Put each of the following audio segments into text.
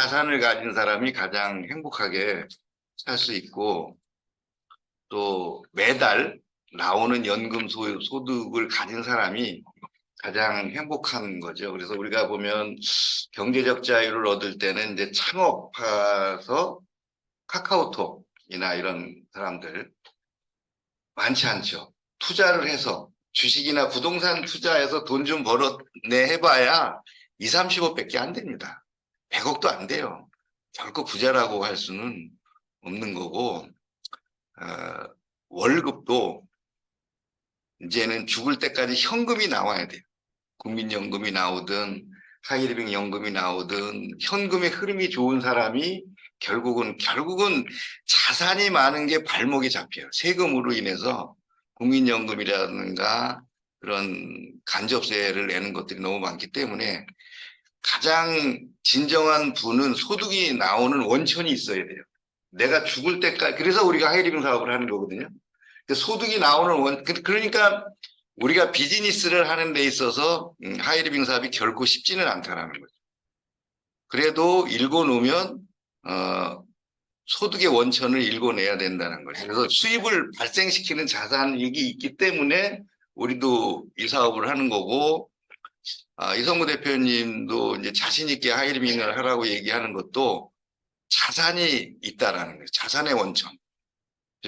자산을 가진 사람이 가장 행복하게 살 수 있고, 또 매달 나오는 연금 소득을 가진 사람이 가장 행복한 거죠. 그래서 우리가 보면 경제적 자유를 얻을 때는 이제 창업해서 카카오톡이나 이런 사람들 많지 않죠. 투자를 해서 주식이나 부동산 투자해서 돈 좀 벌어내 해봐야 2, 30억밖에 안 됩니다. 100억도 안 돼요. 결코 부자라고 할 수는 없는 거고, 월급도 이제는 죽을 때까지 현금이 나와야 돼요. 국민연금이 나오든 하이리빙 연금이 나오든 현금의 흐름이 좋은 사람이 결국은 자산이 많은 게 발목이 잡혀요. 세금으로 인해서 국민연금이라든가 그런 간접세를 내는 것들이 너무 많기 때문에 가장 진정한 부는 소득이 나오는 원천이 있어야 돼요. 내가 죽을 때까지, 그래서 우리가 하이리빙 사업을 하는 거거든요. 소득이 나오는 그러니까 우리가 비즈니스를 하는 데 있어서 하이리빙 사업이 결코 쉽지는 않다라는 거죠. 그래도 읽어놓으면 소득의 원천을 읽어내야 된다는 거죠. 그래서 수입을 발생시키는 자산이 있기 때문에 우리도 이 사업을 하는 거고, 이성구 대표님도 이제 자신 있게 하이리빙을 하라고 얘기하는 것도 자산이 있다라는 거예요. 자산의 원천.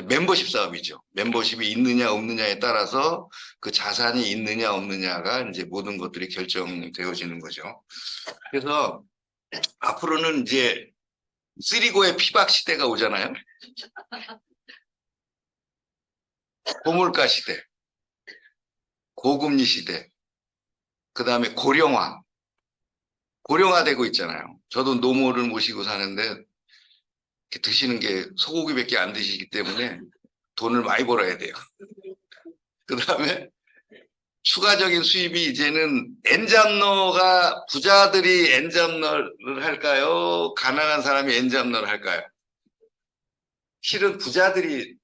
멤버십 사업이죠. 멤버십이 있느냐 없느냐에 따라서 그 자산이 있느냐 없느냐가 이제 모든 것들이 결정되어지는 거죠. 그래서 앞으로는 이제 쓰리고의 피박 시대가 오잖아요. 고물가 시대, 고금리 시대, 그 다음에 고령화되고 있잖아요. 저도 노모를 모시고 사는데 드시는 게 소고기밖에 안 드시기 때문에 돈을 많이 벌어야 돼요. 그 다음에 추가적인 수입이 이제는 엔잡러가 부자들이 엔잡러를 할까요? 가난한 사람이 엔잡러를 할까요? 실은 부자들이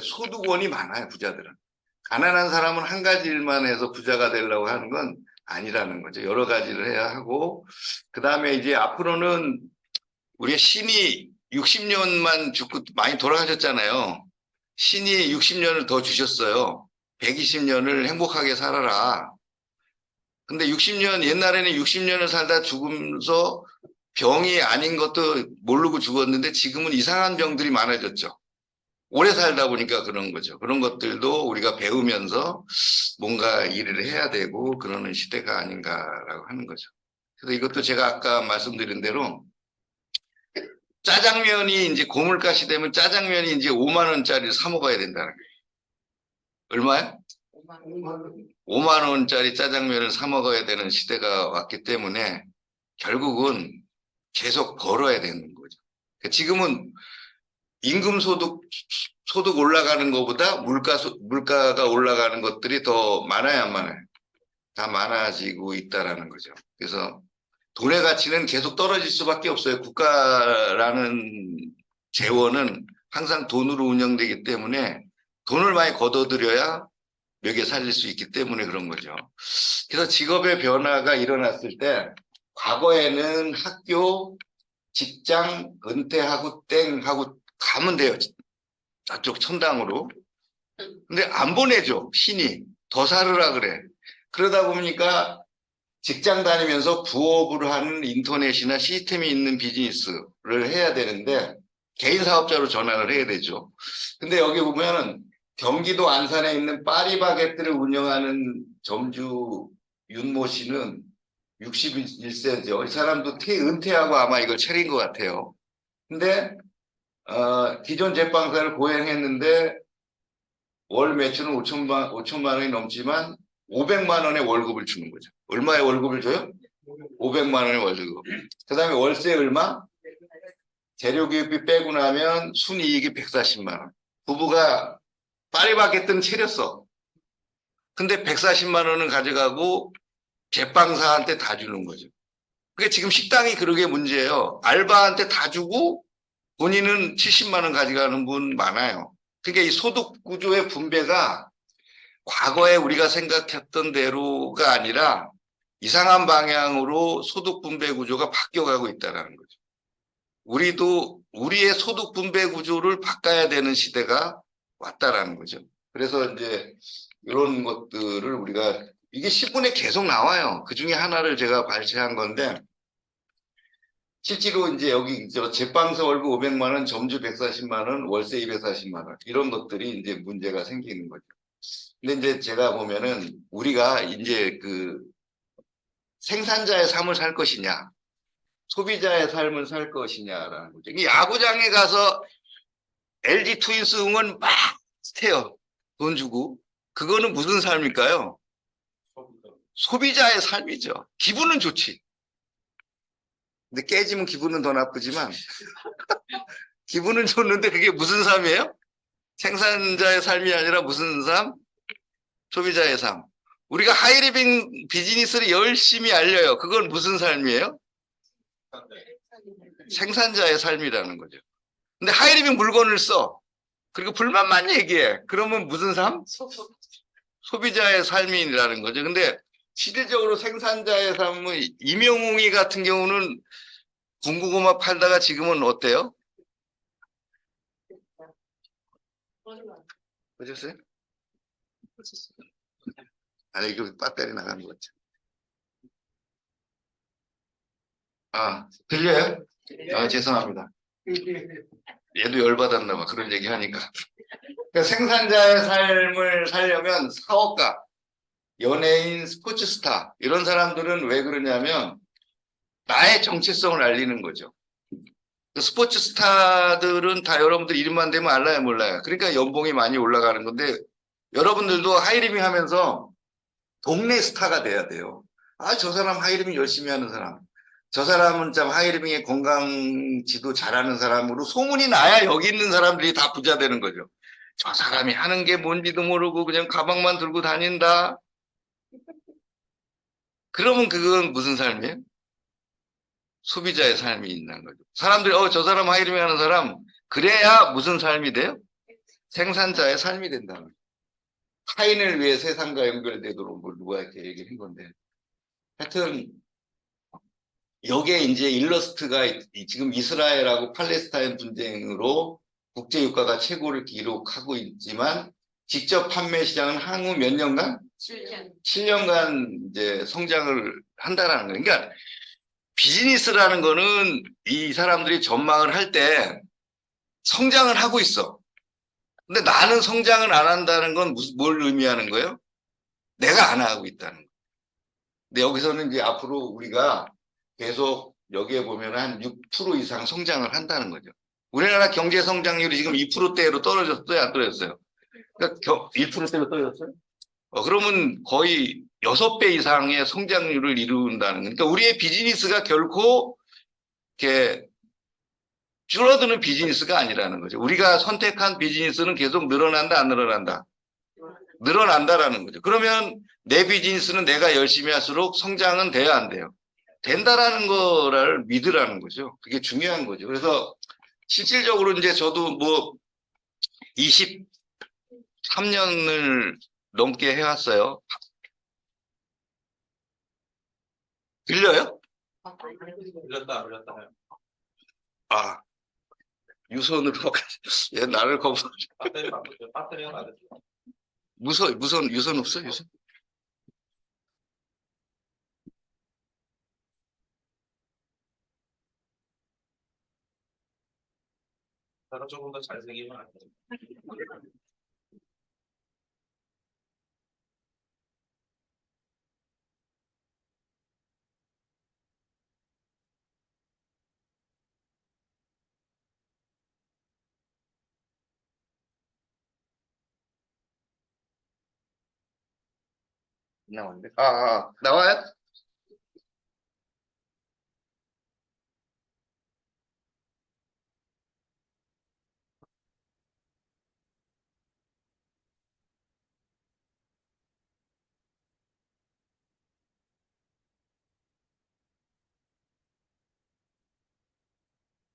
소득원이 많아요. 부자들은. 가난한 사람은 한 가지 일만 해서 부자가 되려고 하는 건 아니라는 거죠. 여러 가지를 해야 하고, 그 다음에 이제 앞으로는 우리가 신이 60년만 죽고 많이 돌아가셨잖아요. 신이 60년을 더 주셨어요. 120년을 행복하게 살아라. 근데 60년, 옛날에는 60년을 살다 죽으면서 병이 아닌 것도 모르고 죽었는데 지금은 이상한 병들이 많아졌죠. 오래 살다 보니까 그런 거죠. 그런 것들도 우리가 배우면서 뭔가 일을 해야 되고 그러는 시대가 아닌가라고 하는 거죠. 그래서 이것도 제가 아까 말씀드린 대로 짜장면이 이제 고물가 시대면 짜장면이 이제 5만 원짜리 사 먹어야 된다는 거예요. 얼마요? 5만 원짜리 짜장면을 사 먹어야 되는 시대가 왔기 때문에 결국은 계속 벌어야 되는 거죠. 지금은 임금 소득 올라가는 것보다 물가가 올라가는 것들이 더 많아야 안 많아요. 다 많아지고 있다라는 거죠. 그래서 돈의 가치는 계속 떨어질 수밖에 없어요. 국가라는 재원은 항상 돈으로 운영되기 때문에 돈을 많이 걷어들여야 먹여 살릴 수 있기 때문에 그런 거죠. 그래서 직업의 변화가 일어났을 때 과거에는 학교, 직장, 은퇴하고 땡 하고 가면 돼요. 저쪽 천당으로. 근데 안 보내줘. 신이. 더 살으라 그래. 그러다 보니까 직장 다니면서 부업을 하는 인터넷이나 시스템이 있는 비즈니스를 해야 되는데 개인 사업자로 전환을 해야 되죠. 근데 여기 보면은 경기도 안산에 있는 파리바게뜨를 운영하는 점주 윤모 씨는 61세죠. 이 사람도 은퇴하고 아마 이걸 차린 것 같아요. 근데 기존 제빵사를 고행했는데 월 매출은 5천만 원이 넘지만 500만 원의 월급을 주는 거죠. 얼마의 월급을 줘요? 500만 원의 월급. 그 다음에 월세 얼마? 재료기업비 빼고 나면 순이익이 140만 원. 부부가 파리바게뜨는 차렸어. 근데 140만 원은 가져가고 제빵사한테 다 주는 거죠. 그게 지금 식당이 그러게 문제예요. 알바한테 다 주고 본인은 70만 원 가져가는 분 많아요. 그러니까 이 소득 구조의 분배가 과거에 우리가 생각했던 대로가 아니라 이상한 방향으로 소득 분배 구조가 바뀌어가고 있다는 거죠. 우리도 우리의 소득 분배 구조를 바꿔야 되는 시대가 왔다라는 거죠. 그래서 이제 이런 것들을 우리가 이게 신문에 계속 나와요. 그 중에 하나를 제가 발췌한 건데 실제로 이제 여기 제빵서 월급 500만 원, 점주 140만 원, 월세 240만 원 이런 것들이 이제 문제가 생기는 거죠. 근데 이제 제가 보면은 우리가 이제 그 생산자의 삶을 살 것이냐, 소비자의 삶을 살 것이냐라는 거죠. 이 야구장에 가서 LG 트윈스 응원 막 해요. 돈 주고. 그거는 무슨 삶일까요? 소비자의 삶이죠. 기분은 좋지. 근데 깨지면 기분은 더 나쁘지만 기분은 좋는데 그게 무슨 삶이에요? 생산자의 삶이 아니라 무슨 삶? 소비자의 삶. 우리가 하이리빙 비즈니스를 열심히 알려요. 그건 무슨 삶이에요? 생산자의 삶이라는 거죠. 근데 하이리빙 물건을 써. 그리고 불만만 얘기해. 그러면 무슨 삶? 소비자의 삶이라는 거죠. 근데 실질적으로 생산자의 삶은 임영웅이 같은 경우는 군고구마 팔다가 지금은 어때요? 보셨어요? 아니, 그 배터리 나간 거 같죠. 아, 들려요? 아, 죄송합니다. 얘도 열받았나 봐. 그런 얘기 하니까. 그러니까 생산자의 삶을 살려면 사업가, 연예인, 스포츠 스타 이런 사람들은 왜 그러냐면 나의 정체성을 알리는 거죠. 스포츠 스타들은 다 여러분들 이름만 대면 알아요, 몰라요? 그러니까 연봉이 많이 올라가는 건데 여러분들도 하이리빙 하면서 동네 스타가 돼야 돼요. 아, 저 사람 하이리빙 열심히 하는 사람. 저 사람은 참 하이리빙의 건강지도 잘하는 사람으로 소문이 나야 여기 있는 사람들이 다 부자 되는 거죠. 저 사람이 하는 게 뭔지도 모르고 그냥 가방만 들고 다닌다. 그러면 그건 무슨 삶이에요? 소비자의 삶이 있는 거죠. 사람들이 저 사람 하이리빙 하는 사람 그래야 무슨 삶이 돼요? 생산자의 삶이 된다는 거죠. 타인을 위해 세상과 연결되도록 뭘 누가 이렇게 얘기한 건데. 하여튼 여기에 이제 일러스트가 지금 이스라엘하고 팔레스타인 분쟁으로 국제유가가 최고를 기록하고 있지만 직접 판매 시장은 향후 몇 년간? 7년간 이제 성장을 한다라는 거예요. 그러니까 비즈니스라는 거는 이 사람들이 전망을 할 때 성장을 하고 있어. 근데 나는 성장을 안 한다는 건 뭘 의미하는 거예요? 내가 안 하고 있다는 거예요. 근데 여기서는 이제 앞으로 우리가 계속 여기에 보면 한 6% 이상 성장을 한다는 거죠. 우리나라 경제 성장률이 지금 2%대로 떨어졌어요, 안 떨어졌어요? 그러니까 1%대로 떨어졌어요? 그러면 거의 6배 이상의 성장률을 이룬다는 거니까 우리의 비즈니스가 결코 이렇게 줄어드는 비즈니스가 아니라는 거죠. 우리가 선택한 비즈니스는 계속 늘어난다, 안 늘어난다? 늘어난다라는 거죠. 그러면 내 비즈니스는 내가 열심히 할수록 성장은 돼야 안 돼요? 된다라는 거를 믿으라는 거죠. 그게 중요한 거죠. 그래서 실질적으로 이제 저도 뭐 23년을 넘게 해왔어요. 들려요? 들렸다. 아, 유선으로. 얘 나를 배터리가 나겠죠. 유선 없어? 유선? 내가 조금 더 잘생기면 안 돼. 나왔는데? 나와요?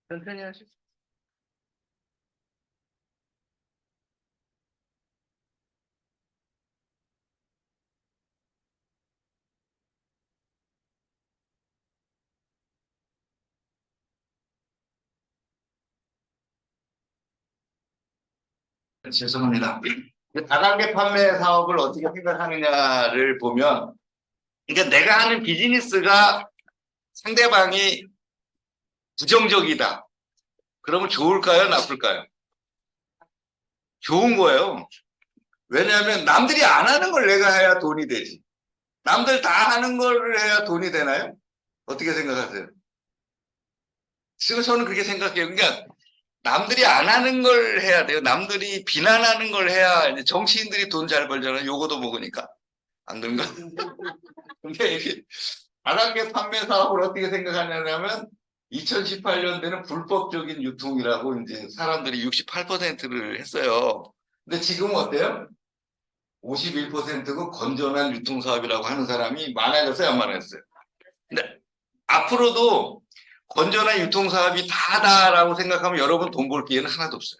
천천히 하시죠. 죄송합니다. 다단계 판매 사업을 어떻게 생각하느냐를 보면, 그러니까 내가 하는 비즈니스가 상대방이 부정적이다. 그러면 좋을까요? 나쁠까요? 좋은 거예요. 왜냐하면 남들이 안 하는 걸 내가 해야 돈이 되지. 남들 다 하는 걸 해야 돈이 되나요? 어떻게 생각하세요? 지금 저는 그렇게 생각해요. 그러니까 남들이 안 하는 걸 해야 돼요. 남들이 비난하는 걸 해야 이제 정치인들이 돈 잘 벌잖아요. 요거도 먹으니까. 안 그런가? 근데 이게 다단계 판매 사업을 어떻게 생각하냐면 2018년대는 불법적인 유통이라고 이제 사람들이 68%를 했어요. 근데 지금은 어때요? 51%고 건전한 유통 사업이라고 하는 사람이 많아졌어요, 안 많아졌어요? 근데 앞으로도 건전한 유통 사업이 다다라고 생각하면 여러분 돈 벌 기회는 하나도 없어요.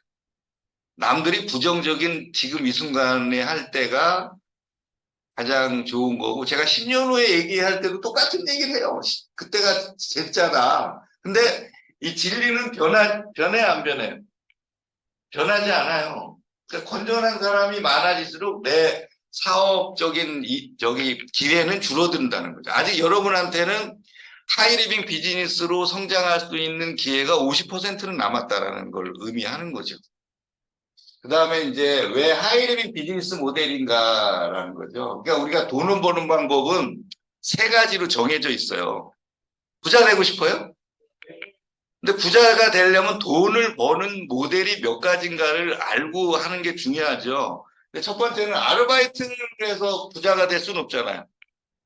남들이 부정적인 지금 이 순간에 할 때가 가장 좋은 거고, 제가 10년 후에 얘기할 때도 똑같은 얘기를 해요. 그때가 제자다. 근데 이 진리는 변해 안 변해요? 변하지 않아요. 그러니까 건전한 사람이 많아질수록 내 사업적인 저기 기회는 줄어든다는 거죠. 아직 여러분한테는 하이리빙 비즈니스로 성장할 수 있는 기회가 50%는 남았다라는 걸 의미하는 거죠. 그 다음에 이제 왜 하이리빙 비즈니스 모델인가라는 거죠. 그러니까 우리가 돈을 버는 방법은 세 가지로 정해져 있어요. 부자 되고 싶어요? 근데 부자가 되려면 돈을 버는 모델이 몇 가지인가를 알고 하는 게 중요하죠. 근데 첫 번째는 아르바이트를 해서 부자가 될 수는 없잖아요.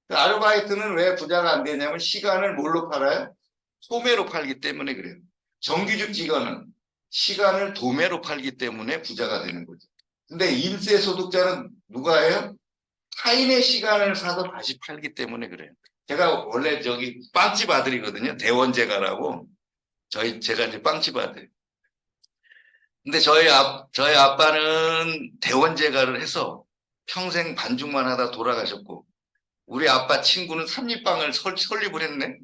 아르바이트는 왜 부자가 안 되냐면 시간을 뭘로 팔아요? 소매로 팔기 때문에 그래요. 정규직 직원은 시간을 도매로 팔기 때문에 부자가 되는 거죠. 근데 인세 소득자는 누가 해요? 타인의 시간을 사서 다시 팔기 때문에 그래요. 제가 원래 저기 빵집 아들이거든요. 대원제가라고. 제가 이제 빵집 아들. 근데 저희 아빠는 대원제가를 해서 평생 반죽만 하다 돌아가셨고, 우리 아빠 친구는 삼립빵을 설립을 했네.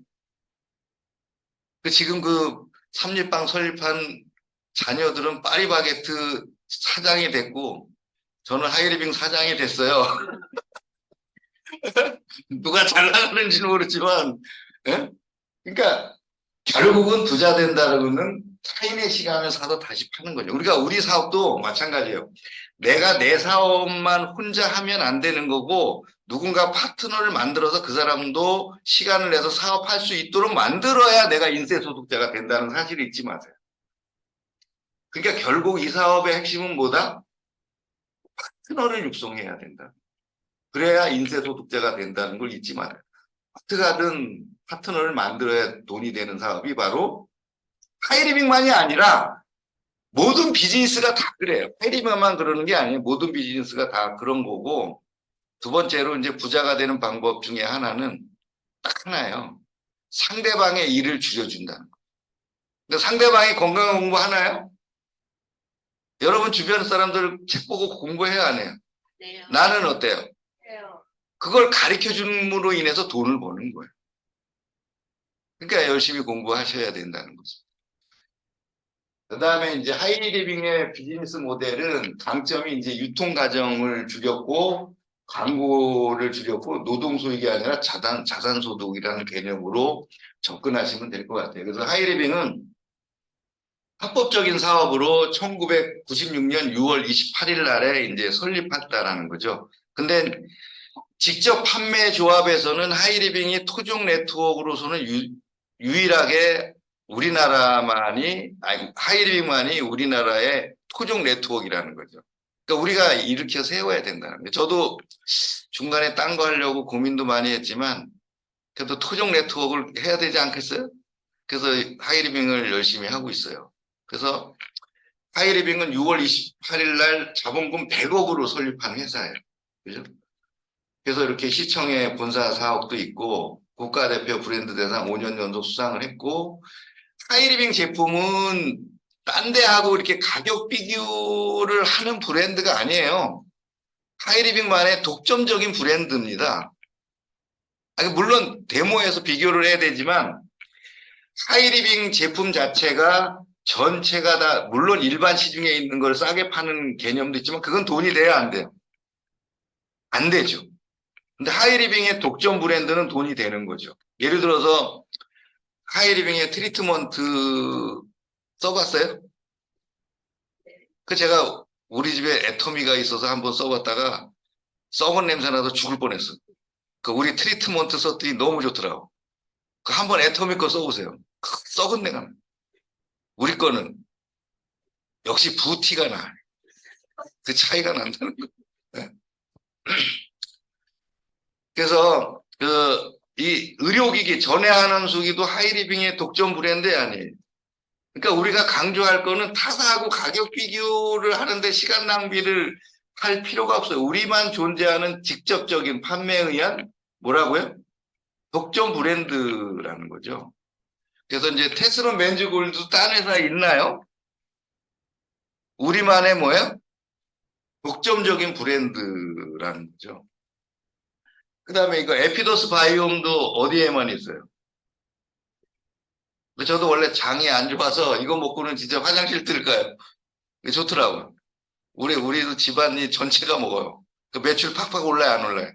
지금 그 삼립빵 설립한 자녀들은 파리바게트 사장이 됐고, 저는 하이리빙 사장이 됐어요. 누가 잘 나가는지는 모르지만, 예? 그러니까 결국은 부자 된다는 것은 타인의 시간을 사서 다시 파는 거죠. 우리 사업도 마찬가지예요. 내가 내 사업만 혼자 하면 안 되는 거고, 누군가 파트너를 만들어서 그 사람도 시간을 내서 사업할 수 있도록 만들어야 내가 인세소득자가 된다는 사실을 잊지 마세요. 그러니까 결국 이 사업의 핵심은 뭐다? 파트너를 육성해야 된다. 그래야 인세소득자가 된다는 걸 잊지 말아요. 어떻게든 파트너를 만들어야 돈이 되는 사업이 바로 하이리빙만이 아니라 모든 비즈니스가 다 그래요. 하이리빙만 그러는 게 아니에요. 모든 비즈니스가 다 그런 거고, 두 번째로 이제 부자가 되는 방법 중에 하나는 딱 하나예요. 상대방의 일을 줄여준다는 거. 근데 상대방이 건강 공부 하나요? 여러분 주변 사람들 책 보고 공부해야 안 해요? 네. 나는 어때요? 해요. 그걸 가르쳐 줌으로 인해서 돈을 버는 거예요. 그러니까 열심히 공부하셔야 된다는 거죠. 그 다음에 이제 하이리빙의 비즈니스 모델은 강점이 이제 유통 과정을 줄였고, 광고를 줄였고, 노동소득이 아니라 자산소득이라는 개념으로 접근하시면 될 것 같아요. 그래서 하이리빙은 합법적인 사업으로 1996년 6월 28일 날에 이제 설립했다라는 거죠. 근데 직접 판매 조합에서는 하이리빙이 토종 네트워크로서는 유일하게 하이리빙만이 우리나라의 토종 네트워크라는 거죠. 그러니까 우리가 일으켜 세워야 된다는 거예요. 저도 중간에 딴 거 하려고 고민도 많이 했지만, 그래도 토종 네트워크를 해야 되지 않겠어요? 그래서 하이리빙을 열심히 하고 있어요. 그래서 하이리빙은 6월 28일 날 자본금 100억으로 설립한 회사예요. 그죠? 그래서 이렇게 시청에 본사 사업도 있고, 국가대표 브랜드 대상 5년 연속 수상을 했고, 하이리빙 제품은 딴 데하고 이렇게 가격 비교를 하는 브랜드가 아니에요. 하이리빙만의 독점적인 브랜드입니다. 물론 데모에서 비교를 해야 되지만, 하이리빙 제품 자체가 전체가 다 물론 일반 시중에 있는 걸 싸게 파는 개념도 있지만 그건 돈이 돼야 안 돼요. 안 되죠. 근데 하이리빙의 독점 브랜드는 돈이 되는 거죠. 예를 들어서 하이리빙의 트리트먼트 써봤어요? 그 제가 우리 집에 애터미가 있어서 한번 써봤다가 썩은 냄새 나서 죽을 뻔했어. 그 우리 트리트먼트 썼더니 너무 좋더라고. 그 한번 애터미 거 써보세요. 썩은 내가 나. 우리 거는 역시 부티가 나. 그 차이가 난다는 거. 네. 그래서 이 의료기기 전해하는 수기도 하이리빙의 독점 브랜드 아니에요. 그러니까 우리가 강조할 거는 타사하고 가격 비교를 하는데 시간 낭비를 할 필요가 없어요. 우리만 존재하는 직접적인 판매에 의한 뭐라고요? 독점 브랜드라는 거죠. 그래서 이제 테슬론 맨즈골드도 딴 회사에 있나요? 우리만의 뭐예요? 독점적인 브랜드라는 거죠. 그 다음에 이거 에피더스 바이옴도 어디에만 있어요? 저도 원래 장이 안 좋아서 이거 먹고는 진짜 화장실 들까요? 좋더라고요. 우리도 집안이 전체가 먹어요. 그 매출 팍팍 올라요, 안 올라요?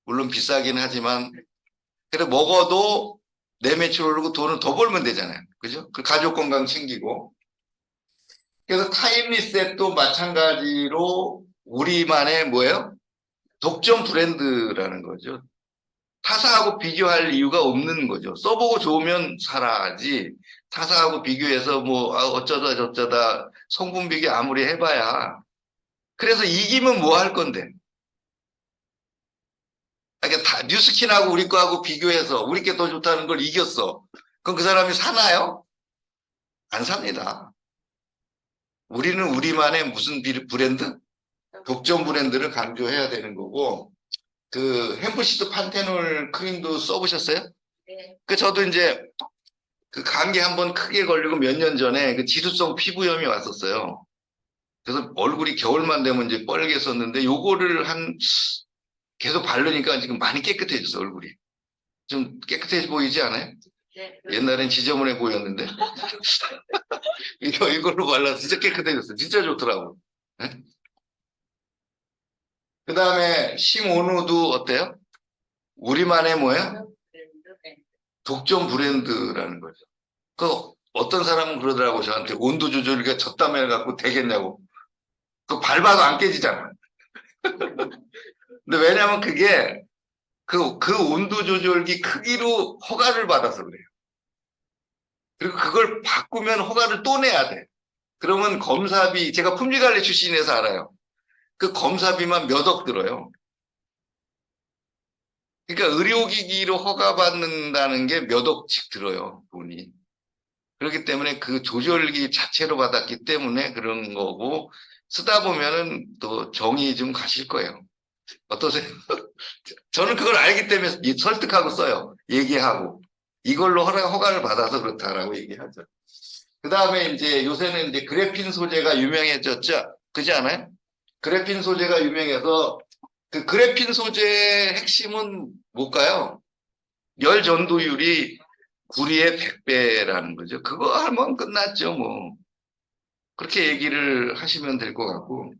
물론 비싸긴 하지만, 그래 먹어도 내 매출 오르고 돈은 더 벌면 되잖아요. 그죠? 그 가족 건강 챙기고. 그래서 타임리셋도 마찬가지로 우리만의 뭐예요? 독점 브랜드라는 거죠. 타사하고 비교할 이유가 없는 거죠. 써보고 좋으면 사라지. 타사하고 비교해서 뭐 어쩌다 저쩌다 성분 비교 아무리 해봐야. 그래서 이기면 뭐 할 건데? 그러니까 다 뉴스킨하고 우리 거하고 비교해서 우리 게 더 좋다는 걸 이겼어. 그럼 그 사람이 사나요? 안 삽니다. 우리는 우리만의 무슨 브랜드? 독점 브랜드를 강조해야 되는 거고, 그 햄프시드 판테놀 크림도 써보셨어요? 네. 그 저도 이제 그 감기 한번 크게 걸리고 몇 년 전에 그 지수성 피부염이 왔었어요. 그래서 얼굴이 겨울만 되면 이제 뻘갰었는데 요거를 계속 바르니까 지금 많이 깨끗해졌어, 얼굴이. 좀 깨끗해져 보이지 않아요? 네. 옛날엔 지저분해 보였는데. 이걸로 발라서 진짜 깨끗해졌어. 진짜 좋더라고. 그 다음에 심오누도 어때요? 우리만의 뭐예요? 독점 브랜드라는 거죠. 그 어떤 사람은 그러더라고 저한테 온도 조절기가 저땀 해갖고 되겠냐고. 그 밟아도 안 깨지잖아. 근데 왜냐면 그게 그 온도 조절기 크기로 허가를 받아서 그래요. 그리고 그걸 바꾸면 허가를 또 내야 돼. 그러면 검사비, 제가 품질관리 출신에서 알아요. 그 검사비만 몇 억 들어요. 그러니까 의료기기로 허가받는다는 게 몇 억씩 들어요, 돈이. 그렇기 때문에 그 조절기 자체로 받았기 때문에 그런 거고, 쓰다 보면은 또 정이 좀 가실 거예요. 어떠세요? 저는 그걸 알기 때문에 설득하고 써요. 얘기하고. 이걸로 허가를 받아서 그렇다라고 얘기하죠. 그 다음에 이제 요새는 이제 그래핀 소재가 유명해졌죠? 그지 않아요? 그래핀 소재가 유명해서 그 그래핀 소재의 핵심은 뭘까요? 열 전도율이 구리의 100배라는 거죠. 그거 하면 끝났죠, 뭐. 그렇게 얘기를 하시면 될 것 같고.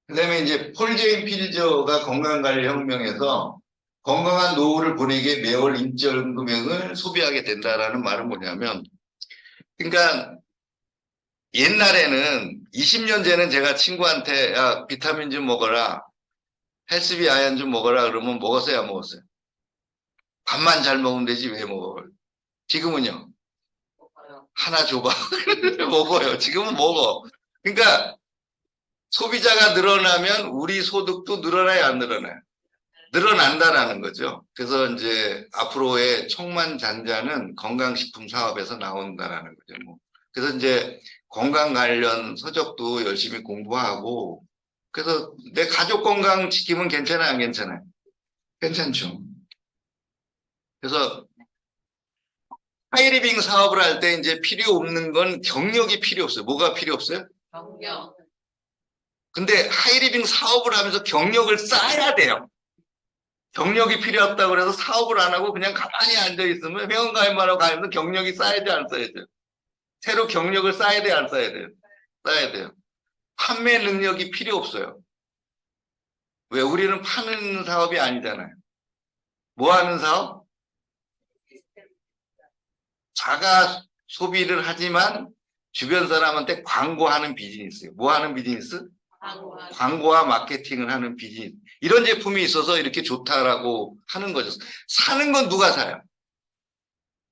그 다음에 이제 폴 제인 필저가 건강관리 혁명에서 건강한 노후를 보내기에 매월 인절 금액을 소비하게 된다라는 말은 뭐냐면, 그러니까 옛날에는 20년 전에는 제가 친구한테 야 비타민 좀 먹어라, 헬스비 아연 좀 먹어라 그러면 먹었어요, 안 먹었어요? 밥만 잘 먹으면 되지 왜 먹어? 지금은요? 하나 줘봐. 먹어요. 지금은 먹어. 그러니까 소비자가 늘어나면 우리 소득도 늘어나요, 안 늘어나요? 늘어난다라는 거죠. 그래서 이제 앞으로의 청만잔자는 건강식품 사업에서 나온다라는 거죠. 뭐. 그래서 이제 건강 관련 서적도 열심히 공부하고, 그래서 내 가족 건강 지키면 괜찮아요, 안 괜찮아요? 괜찮죠. 그래서 하이리빙 사업을 할 때 이제 필요 없는 건 경력이 필요 없어요. 뭐가 필요 없어요? 경력. 근데 하이리빙 사업을 하면서 경력을 쌓아야 돼요. 경력이 필요 없다고 해서 사업을 안 하고 그냥 가만히 앉아 있으면 회원 가입만 하고 가면서 경력이 쌓여야지 안 쌓여져. 새로 경력을 쌓아야 돼, 안 쌓아야 돼요? 쌓아야 돼요. 판매 능력이 필요 없어요. 왜? 우리는 파는 사업이 아니잖아요. 뭐 하는 사업? 자가 소비를 하지만 주변 사람한테 광고하는 비즈니스예요. 뭐 하는 비즈니스? 광고와 마케팅을 하는 비즈니스. 이런 제품이 있어서 이렇게 좋다라고 하는 거죠. 사는 건 누가 사요?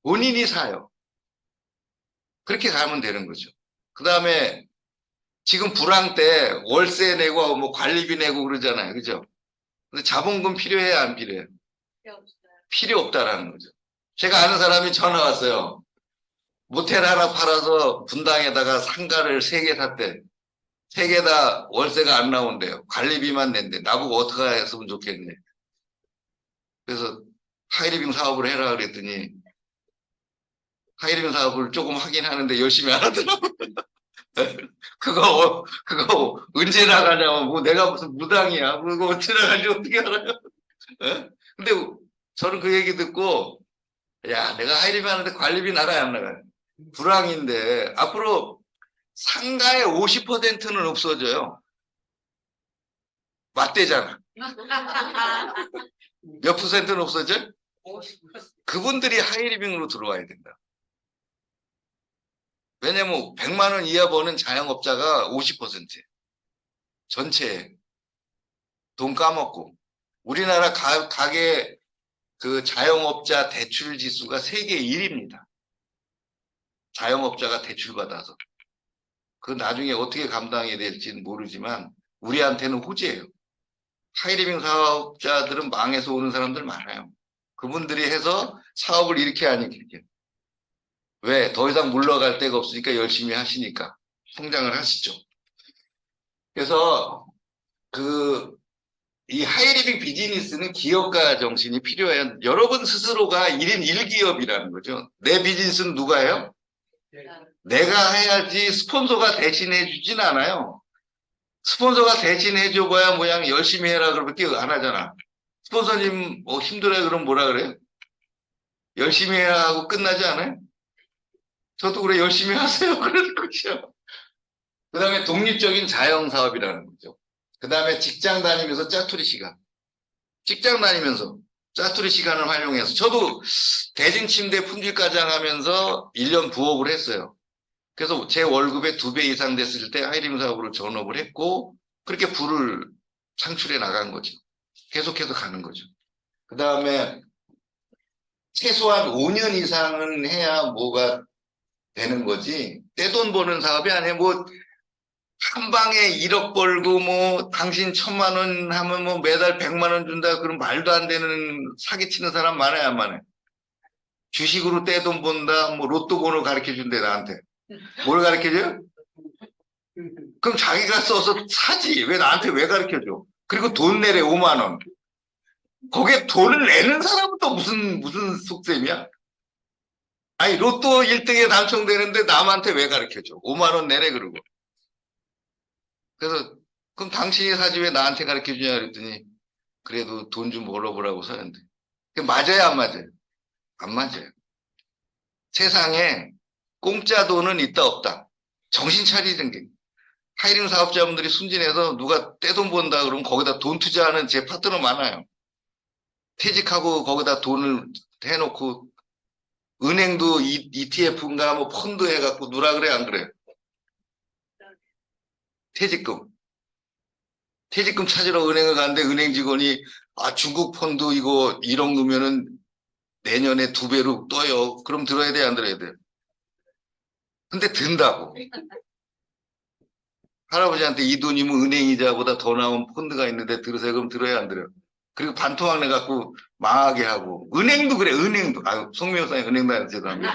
본인이 사요. 그렇게 가면 되는 거죠. 그 다음에 지금 불황 때 월세 내고 뭐 관리비 내고 그러잖아요. 그죠? 근데 자본금 필요해야 안 필요해요? 필요 없다라는 거죠. 제가 아는 사람이 전화 왔어요. 모텔 하나 팔아서 분당에다가 상가를 3개 샀대. 3개 다 월세가 안 나온대요. 관리비만 낸대. 나보고 어떻게 했으면 좋겠네. 그래서 하이리빙 사업을 해라 그랬더니 하이리빙 사업을 조금 하긴 하는데 열심히 안 하더라고요. 그거 언제 나가냐고. 뭐 내가 무슨 무당이야. 그거 언제 나가는지 어떻게 알아요? 예? 근데 저는 그 얘기 듣고 야, 내가 하이리빙 하는데 관리비 나가야 안 나가요? 불황인데 앞으로 상가의 50%는 없어져요. 맞대잖아. 몇 %는 없어져? 그분들이 하이리빙으로 들어와야 된다. 왜냐면 100만 원 이하 버는 자영업자가 50%예요. 전체에 돈 까먹고. 우리나라 가계 그 자영업자 대출 지수가 세계 1위입니다. 자영업자가 대출 받아서. 그 나중에 어떻게 감당해야 될지는 모르지만 우리한테는 호재예요. 하이리빙 사업자들은 망해서 오는 사람들 많아요. 그분들이 해서 사업을 이렇게 하니까. 왜? 더 이상 물러갈 데가 없으니까 열심히 하시니까. 성장을 하시죠. 그래서 이 하이리빙 비즈니스는 기업가 정신이 필요해요. 여러분 스스로가 1인 1기업이라는 거죠. 내 비즈니스는 누가 해요? 내가 해야지 스폰서가 대신해 주진 않아요. 스폰서가 대신해 줘봐야 모양 열심히 해라 그러밖에 안 하잖아. 스폰서님 힘들어요 그럼 뭐라 그래요? 열심히 해야 하고 끝나지 않아요? 저도 그래 열심히 하세요 그러는 거죠. 그 다음에 독립적인 자영사업이라는 거죠. 그 다음에 직장 다니면서 짜투리 시간. 직장 다니면서 짜투리 시간을 활용해서 저도 대진침대 품질과장 하면서 1년 부업을 했어요. 그래서 제 월급의 2배 이상 됐을 때 하이리빙 사업으로 전업을 했고 그렇게 부를 창출해 나간 거죠. 계속해서 가는 거죠. 그 다음에 최소한 5년 이상은 해야 뭐가 되는 거지. 떼돈 버는 사업이 아니에요. 뭐 한 방에 1억 벌고 뭐 당신 1,000만 원 하면 뭐 매달 100만 원 준다. 그럼 말도 안 되는 사기치는 사람 많아요, 안 많아요? 주식으로 떼돈 번다. 뭐 로또 번호 가르쳐 준대 나한테. 뭘 가르쳐 줘요? 그럼 자기가 써서 사지. 왜 나한테 왜 가르쳐 줘? 그리고 돈 내래 5만 원. 거기에 돈을 내는 사람은 또 무슨 속셈이야? 아니 로또 1등에 당첨되는데 남한테 왜 가르쳐 줘? 5만 원 내래 그러고. 그래서 그럼 당신이 사지 왜 나한테 가르쳐 주냐 그랬더니 그래도 돈 좀 벌어보라고 사는데. 맞아요, 안 맞아요? 안 맞아요. 세상에 공짜 돈은 있다 없다. 정신 차리는 게. 하이링 사업자분들이 순진해서 누가 떼돈 번다 그러면 거기다 돈 투자하는 제 파트너 많아요. 퇴직하고 거기다 돈을 해놓고 은행도 ETF인가 뭐 펀드 해갖고 누라 그래 안 그래? 퇴직금. 퇴직금 찾으러 은행을 가는데 은행 직원이 중국 펀드 이거 1억 넣으면은 내년에 2배로 떠요. 그럼 들어야 돼 안 들어야 돼? 근데 든다고. 할아버지한테 이 돈이면 은행 이자보다 더 나온 펀드가 있는데 들으세요. 그럼 들어야 안 들어요? 그리고 반토막 내갖고 망하게 하고. 은행도 그래, 은행도. 송미 여사님 은행 다녀서 죄송합니다.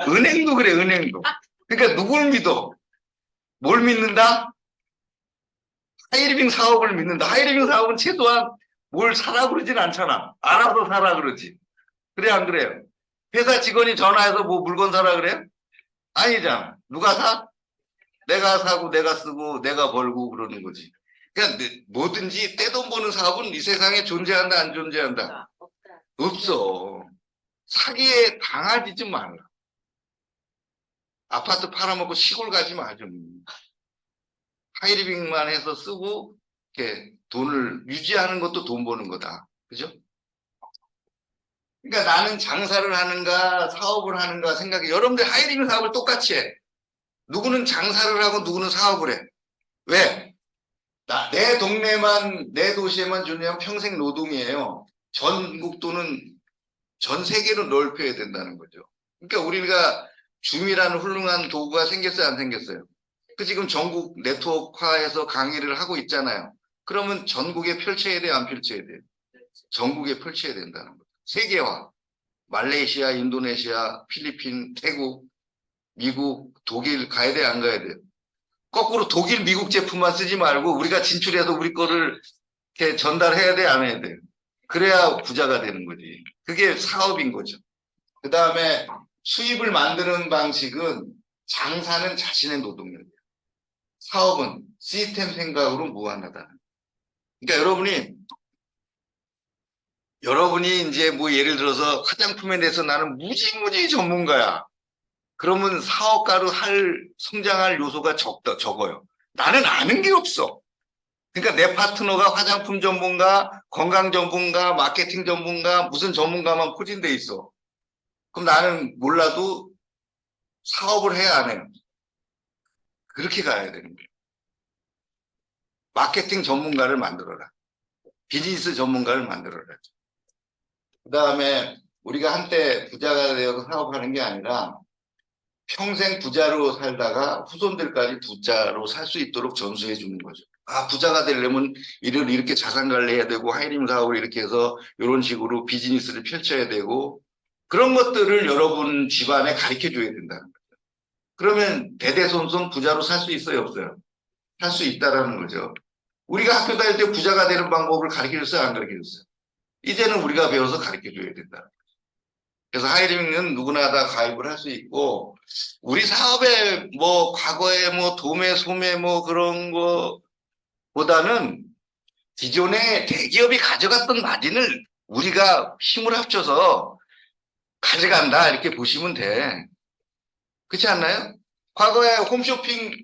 은행도 그래, 은행도. 그러니까 누굴 믿어? 뭘 믿는다? 하이리빙 사업을 믿는다. 하이리빙 사업은 최소한 뭘 사라 그러진 않잖아. 알아서 사라 그러지. 그래, 안 그래요? 회사 직원이 전화해서 뭐 물건 사라 그래요? 아니잖아. 누가 사? 내가 사고 내가 쓰고 내가 벌고 그러는 거지. 그러니까 뭐든지 떼돈 버는 사업은 이 세상에 존재한다 안 존재한다? 없어. 사기에 당하지 좀 말라. 아파트 팔아먹고 시골 가지 마, 좀. 하이리빙만 해서 쓰고, 이렇게 돈을 유지하는 것도 돈 버는 거다. 그죠? 그러니까 나는 장사를 하는가, 사업을 하는가 생각해. 여러분들 하이리빙 사업을 똑같이 해. 누구는 장사를 하고 누구는 사업을 해. 왜? 내 동네만, 내 도시에만 주면 평생 노동이에요. 전국 또는 전 세계로 넓혀야 된다는 거죠. 그러니까 우리가 줌이라는 훌륭한 도구가 생겼어요, 안 생겼어요? 그 지금 전국 네트워크화해서 강의를 하고 있잖아요. 그러면 전국에 펼쳐야 돼요, 안 펼쳐야 돼요? 전국에 펼쳐야 된다는 거죠. 세계화. 말레이시아, 인도네시아, 필리핀, 태국, 미국, 독일 가야 돼, 안 가야 돼요? 거꾸로 독일, 미국 제품만 쓰지 말고 우리가 진출해서 우리 거를 이렇게 전달해야 돼, 안 해야 돼요? 그래야 부자가 되는 거지. 그게 사업인 거죠. 그 다음에 수입을 만드는 방식은 장사는 자신의 노동력이에요. 사업은 시스템 생각으로 무한하다. 그러니까 여러분이 이제 뭐 예를 들어서 화장품에 대해서 나는 무지무지 전문가야. 그러면 사업가로 성장할 요소가 적어요. 나는 아는 게 없어. 그러니까 내 파트너가 화장품 전문가, 건강 전문가, 마케팅 전문가, 무슨 전문가만 포진돼 있어. 그럼 나는 몰라도 사업을 해야 안 해요. 그렇게 가야 되는 거예요. 마케팅 전문가를 만들어라. 비즈니스 전문가를 만들어라. 그 다음에 우리가 한때 부자가 되어서 사업하는 게 아니라 평생 부자로 살다가 후손들까지 부자로 살 수 있도록 전수해 주는 거죠. 아, 부자가 되려면 이렇게 자산 관리해야 되고 하이림 사업을 이렇게 해서 이런 식으로 비즈니스를 펼쳐야 되고 그런 것들을 여러분 집안에 가르쳐 줘야 된다는 거죠. 그러면 대대손손 부자로 살 수 있어요, 없어요? 살 수 있다라는 거죠. 우리가 학교 다닐 때 부자가 되는 방법을 가르쳐 줬어요, 안 가르쳐 줬어요? 이제는 우리가 배워서 가르쳐 줘야 된다. 그래서 하이리밍은 누구나 다 가입을 할 수 있고, 우리 사업에 뭐, 과거에 뭐, 도매, 소매 뭐, 그런 거보다는 기존에 대기업이 가져갔던 마진을 우리가 힘을 합쳐서 가져간다. 이렇게 보시면 돼. 그렇지 않나요? 과거에 홈쇼핑이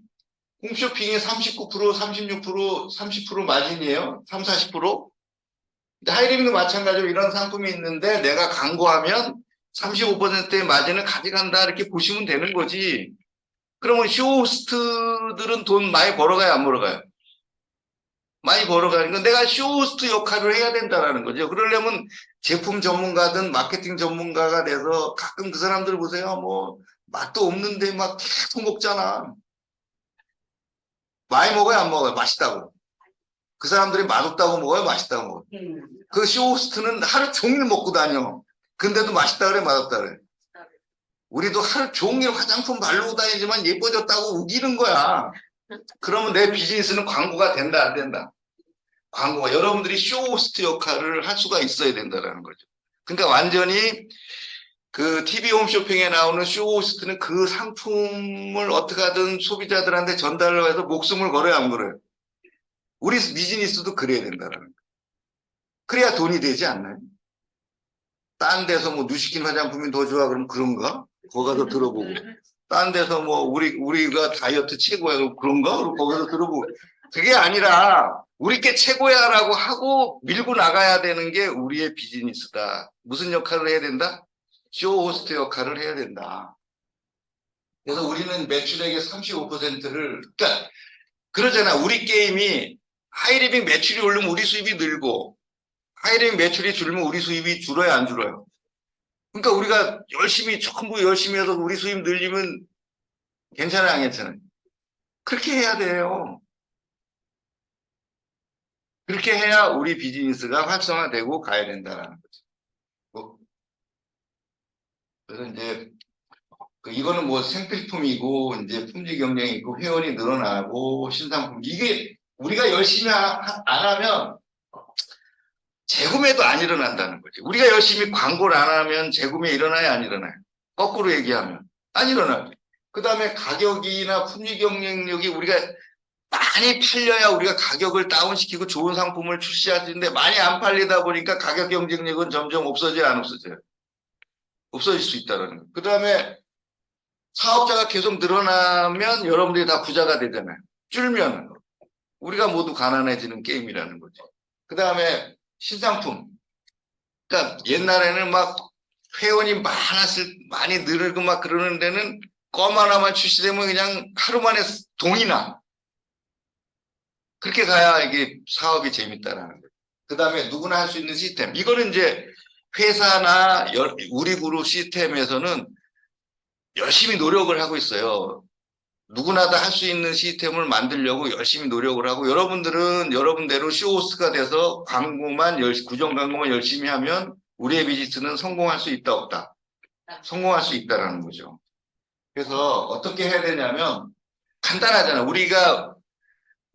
39%, 36%, 30% 마진이에요. 3, 40%. 근데 하이리밍도 마찬가지로 이런 상품이 있는데 내가 광고하면 35%의 마진을 가져간다 이렇게 보시면 되는 거지. 그러면 쇼호스트들은 돈 많이 벌어가요, 안 벌어가요? 많이 벌어가니까 내가 쇼호스트 역할을 해야 된다는 거죠. 그러려면 제품 전문가든 마케팅 전문가가 돼서 가끔 그 사람들 보세요. 뭐 맛도 없는데 막 계속 먹잖아. 많이 먹어요, 안 먹어요? 맛있다고. 그 사람들이 맛없다고 먹어요, 맛있다고 먹어요? 그 쇼호스트는 하루 종일 먹고 다녀. 근데도 맛있다 그래, 맛없다 그래. 우리도 하루 종일 화장품 바르고 다니지만 예뻐졌다고 우기는 거야. 그러면 내 비즈니스는 광고가 된다, 안 된다? 광고가 여러분들이 쇼호스트 역할을 할 수가 있어야 된다는 거죠. 그러니까 완전히 그 TV 홈쇼핑에 나오는 쇼호스트는 그 상품을 어떻게 하든 소비자들한테 전달을 해서 목숨을 걸어야 안 걸어요. 우리 비즈니스도 그래야 된다는 거예요. 그래야 돈이 되지 않나요? 딴 데서 뭐 누시킨 화장품이 더 좋아 그럼 그런가? 거기 가서 들어보고. 딴 데서 뭐 우리가 다이어트 최고야 그런가? 그럼 거기서 들어보고. 그게 아니라 우리 게 최고야라고 하고 밀고 나가야 되는 게 우리의 비즈니스다. 무슨 역할을 해야 된다? 쇼호스트 역할을 해야 된다. 그래서 우리는 매출액의 35%를 그러니까 그러잖아. 우리 게임이 하이리빙 매출이 오르면 우리 수입이 늘고 하이리빙 매출이 줄면 우리 수입이 줄어요, 안 줄어요? 그러니까 우리가 전부 열심히 해서 우리 수입 늘리면 괜찮아요, 안 괜찮아요? 그렇게 해야 돼요. 그렇게 해야 우리 비즈니스가 활성화되고 가야 된다는 거죠. 그래서 이제 이거는 뭐 생필품이고 이제 품질 경쟁이 있고 회원이 늘어나고 신상품 이게 우리가 열심히 안 하면 재구매도 안 일어난다는 거지. 우리가 열심히 광고를 안 하면 재구매 일어나요, 안 일어나요? 거꾸로 얘기하면 안 일어나요. 그 다음에 가격이나 품질 경쟁력이 우리가 많이 팔려야 우리가 가격을 다운시키고 좋은 상품을 출시할 수 있는데 많이 안 팔리다 보니까 가격 경쟁력은 점점 없어져요, 안 없어져요? 없어질 수 있다는 거예요. 그 다음에 사업자가 계속 늘어나면 여러분들이 다 부자가 되잖아요. 줄면 우리가 모두 가난해지는 게임이라는 거죠. 그 다음에 신상품. 그러니까 옛날에는 막 회원이 많이 늘고 막 그러는 데는 껌 하나만 출시되면 그냥 하루 만에 동이 나. 그렇게 가야 이게 사업이 재밌다라는 거예요. 그 다음에 누구나 할 수 있는 시스템. 이거는 이제 회사나 우리 그룹 시스템에서는 열심히 노력을 하고 있어요. 누구나 다 할 수 있는 시스템을 만들려고 열심히 노력을 하고, 여러분들은 여러분대로 쇼호스트가 돼서 구정 광고만 열심히 하면 우리의 비즈니스는 성공할 수 있다 없다? 성공할 수 있다라는 거죠. 그래서 어떻게 해야 되냐면 간단하잖아.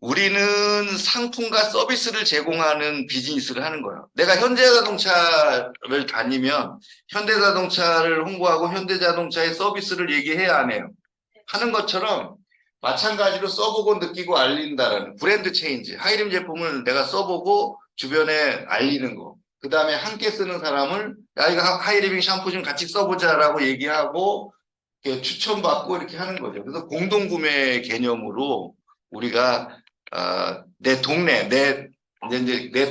우리는 상품과 서비스를 제공하는 비즈니스를 하는 거예요. 내가 현대자동차를 다니면 현대자동차를 홍보하고 현대자동차의 서비스를 얘기해야 안 해요. 하는 것처럼 마찬가지로 써보고 느끼고 알린다라는 브랜드 체인지. 하이림 제품을 내가 써보고 주변에 알리는 거. 그 다음에 함께 쓰는 사람을 야, 이거 하이리빙 샴푸 좀 같이 써보자라고 얘기하고 이렇게 추천받고 이렇게 하는 거죠. 그래서 공동구매 개념으로 우리가 내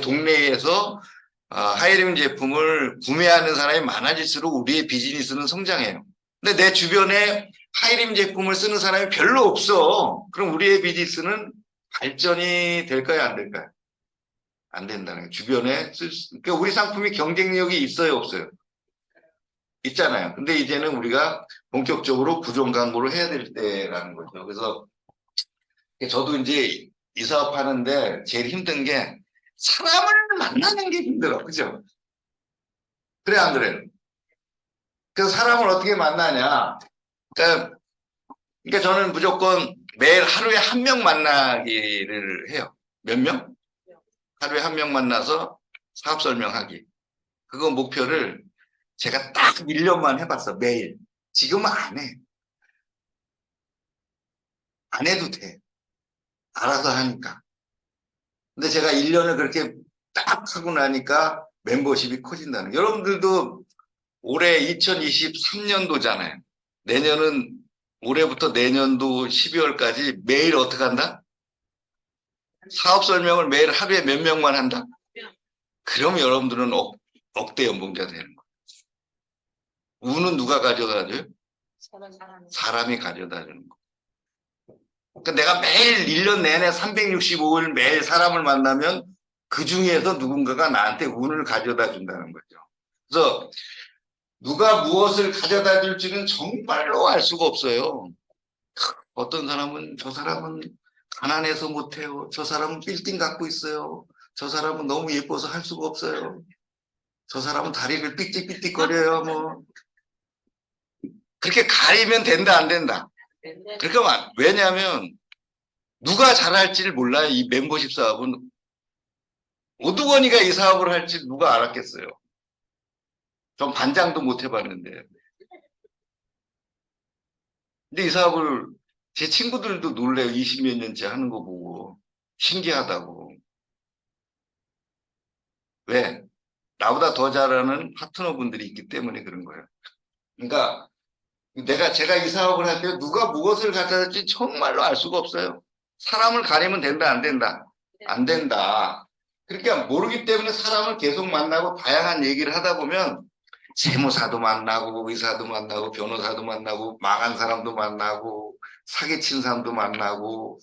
동네에서 하이리빙 제품을 구매하는 사람이 많아질수록 우리의 비즈니스는 성장해요. 근데 내 주변에 하이림 제품을 쓰는 사람이 별로 없어. 그럼 우리의 비즈니스는 발전이 될까요? 안 될까요? 안 된다는 거예요. 주변에 그러니까 우리 상품이 경쟁력이 있어요? 없어요? 있잖아요. 근데 이제는 우리가 본격적으로 구종 광고를 해야 될 때라는 거죠. 그래서 저도 이제 이 사업 하는데 제일 힘든 게 사람을 만나는 게 힘들어. 그죠? 그래, 안 그래요? 그래서 사람을 어떻게 만나냐. 그러니까 저는 무조건 매일 하루에 한 명 만나기를 해요. 몇 명? 하루에 한 명 만나서 사업 설명하기. 그거 목표를 제가 딱 1년만 해봤어, 매일. 지금은 안 해. 안 해도 돼. 알아서 하니까. 근데 제가 1년을 그렇게 딱 하고 나니까 멤버십이 커진다는 거예요. 여러분들도 올해 2023년도잖아요. 올해부터 내년도 12월까지 매일 어떻게 한다? 사업 설명을 매일 하루에 몇 명만 한다? 그럼 여러분들은 억대 연봉자 되는 거예요. 운은 누가 가져다줘요? 사람이 가져다 주는 거. 그러니까 내가 매일 1년 내내 365일 매일 사람을 만나면 그 중에서 누군가가 나한테 운을 가져다 준다는 거죠. 그래서 누가 무엇을 가져다 줄지는 정말로 알 수가 없어요. 어떤 사람은 저 사람은 가난해서 못해요. 저 사람은 빌딩 갖고 있어요. 저 사람은 너무 예뻐서 할 수가 없어요. 저 사람은 다리를 삑찍삑찍거려요. 뭐 그렇게 가리면 된다 안 된다. 그러니까 왜냐하면 누가 잘할지를 몰라요. 이 멤버십 사업은 오두건이가 이 사업을 할지 누가 알았겠어요. 전 반장도 못 해봤는데. 근데 이 사업을 제 친구들도 놀래요. 20몇 년째 하는 거 보고 신기하다고. 왜? 나보다 더 잘하는 파트너분들이 있기 때문에 그런 거예요. 그러니까 제가 이 사업을 할 때 누가 무엇을 갖다 줄지 정말로 알 수가 없어요. 사람을 가리면 된다, 안 된다? 안 된다. 그러니까 모르기 때문에 사람을 계속 만나고 다양한 얘기를 하다 보면 세무사도 만나고 의사도 만나고 변호사도 만나고 망한 사람도 만나고 사기친 사람도 만나고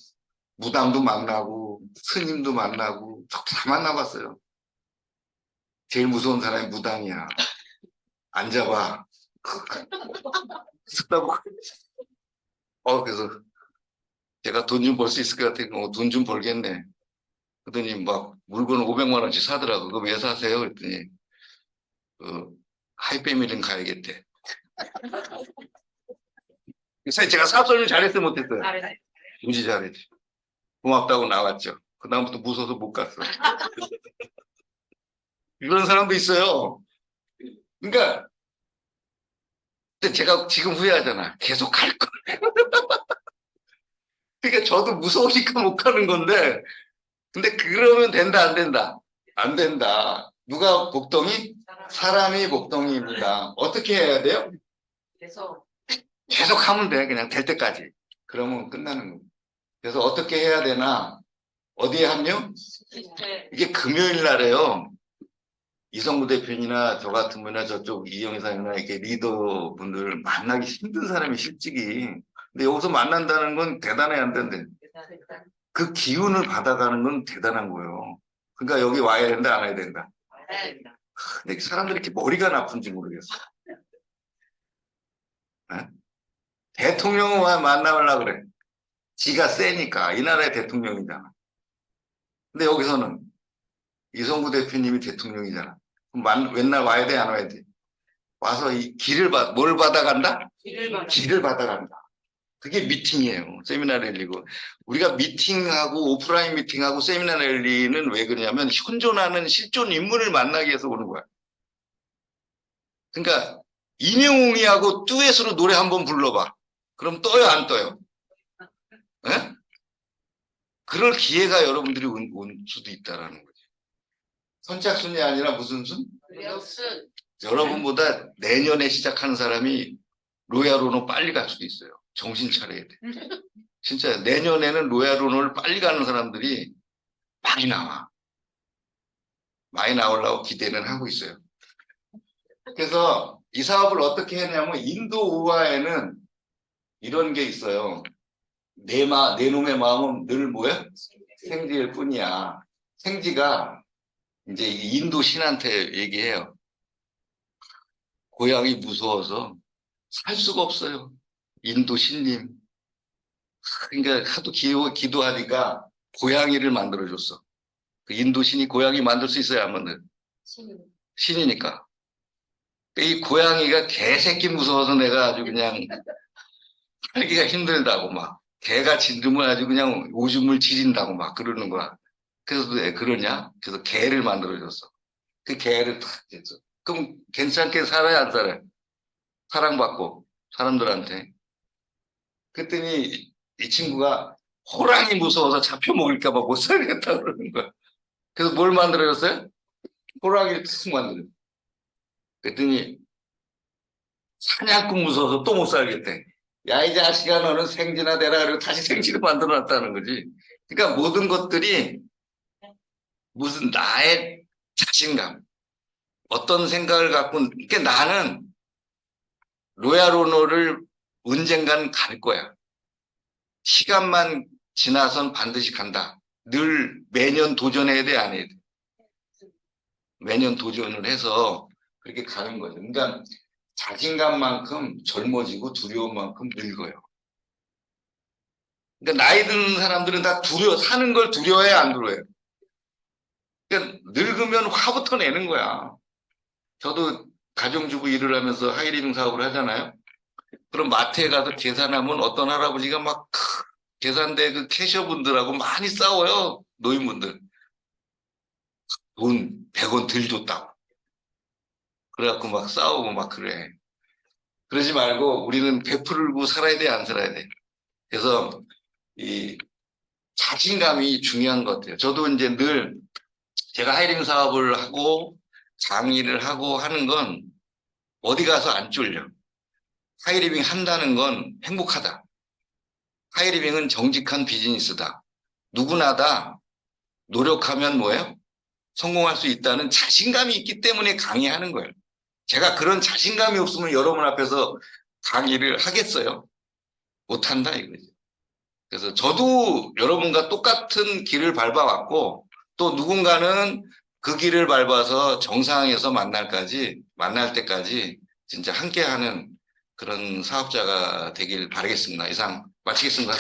무당도 만나고 스님도 만나고 다 만나봤어요. 제일 무서운 사람이 무당이야. 앉아봐. 쓰다고. 그래서 제가 돈 좀 벌 수 있을 것 같아요. 돈 좀 벌겠네. 그러더니 막 물건 500만 원씩 사더라고. 그거 왜 사세요? 그랬더니 하이패밀리는 가야겠대. 그래서 제가 사업 설명 잘했어요, 못했어요? 무지 잘했지. 고맙다고 나왔죠. 그다음부터 무서워서 못 갔어. 이런 사람도 있어요. 그러니까 근데 제가 지금 후회하잖아. 계속 갈 걸. 그러니까 저도 무서우니까 못 가는 건데 근데 그러면 된다 안 된다? 안 된다. 누가 복덩이? 사람이 복덩이입니다. 어떻게 해야 돼요? 그래서 계속 하면 돼. 그냥 될 때까지. 그러면 끝나는 거예요. 그래서 어떻게 해야 되나? 어디에 합류? 이게 금요일 날에요. 이성구 대표님이나 저 같은 분이나 저쪽 이영 이사님이나 이렇게 리더 분들 만나기 힘든 사람이 실직이. 근데 여기서 만난다는 건 대단해야 한다는데 그 기운을 받아가는 건 대단한 거예요. 그러니까 여기 와야 된다, 안 와야 된다. 근데 사람들이 이렇게 머리가 나쁜지 모르겠어. 네? 대통령을 만나려고 그래. 지가 세니까 이 나라의 대통령이잖아. 근데 여기서는 이성구 대표님이 대통령이잖아. 그럼 맨날 와야 돼, 안 와야 돼? 와서 이 뭘 받아간다? 길을 받아간다. 그게 미팅이에요. 세미나 랠리고. 우리가 미팅하고 오프라인 미팅하고 세미나 랠리는 왜 그러냐면 현존하는 실존 인물을 만나기 위해서 오는 거야. 그러니까 임영웅이하고 듀엣으로 노래 한번 불러봐. 그럼 떠요, 안 떠요? 예? 그럴 기회가 여러분들이 온 수도 있다라는 거죠. 선착순이 아니라 무슨 순? 여러분보다 내년에 시작하는 사람이 로얄로노 빨리 갈 수도 있어요. 정신 차려야 돼. 진짜 내년에는 로얄로노를 빨리 가는 사람들이 많이 나와. 많이 나오려고 기대는 하고 있어요. 그래서 이 사업을 어떻게 했냐면 인도 우화에는 이런 게 있어요. 내 놈의 마음은 늘 뭐야? 생지일 뿐이야. 생지가 이제 인도 신한테 얘기해요. 고향이 무서워서 살 수가 없어요. 인도 신님. 그러니까 하도 기도하니까 고양이를 만들어줬어. 그 인도 신이 고양이 만들 수 있어야 하면 신이니까. 이 고양이가 개새끼 무서워서 내가 아주 그냥 살기가 힘들다고 막 개가 짖으면 아주 그냥 오줌을 지린다고 막 그러는 거야. 그래서 왜 그러냐? 그래서 개를 만들어줬어. 그 개를 탁 했어. 그럼 괜찮게 살아야 안 살아요? 사랑받고 사람들한테. 그랬더니 이 친구가 호랑이 무서워서 잡혀 먹을까 봐 못 살겠다 그러는 거야. 그래서 뭘 만들어줬어요? 호랑이를 탁 만들어. 그랬더니 사냥꾼 무서워서 또 못 살겠대. 야, 이 자식아, 너는 생지나 되라. 그리고 다시 생지를 만들어 놨다는 거지. 그러니까 모든 것들이 무슨 나의 자신감, 어떤 생각을 갖고, 그러니까 나는 로얄로노를 언젠간 갈 거야. 시간만 지나선 반드시 간다. 늘 매년 도전해야 돼, 안 해야 돼? 매년 도전을 해서 그렇게 가는 거죠. 그러니까 자신감만큼 젊어지고 두려움만큼 늙어요. 그러니까 나이 드는 사람들은 다 사는 걸 두려워해, 안 두려워해요? 그러니까 늙으면 화부터 내는 거야. 저도 가정주부 일을 하면서 하이리빙 사업을 하잖아요. 그럼 마트에 가서 계산하면 어떤 할아버지가 막 계산대 그 캐셔분들하고 많이 싸워요. 노인분들. 돈 100원 덜 줬다고. 그래갖고 막 싸우고 막 그래. 그러지 말고 우리는 베풀고 살아야 돼, 안 살아야 돼? 그래서 이 자신감이 중요한 것 같아요. 저도 이제 늘 제가 하이링 사업을 하고 강의를 하고 하는 건 어디 가서 안 쫄려. 하이리빙 한다는 건 행복하다. 하이리빙은 정직한 비즈니스다. 누구나 다 노력하면 뭐예요? 성공할 수 있다는 자신감이 있기 때문에 강의하는 거예요. 제가 그런 자신감이 없으면 여러분 앞에서 강의를 하겠어요? 못한다 이거죠. 그래서 저도 여러분과 똑같은 길을 밟아왔고 또 누군가는 그 길을 밟아서 정상에서 만날 때까지 진짜 함께하는 그런 사업자가 되길 바라겠습니다. 이상 마치겠습니다.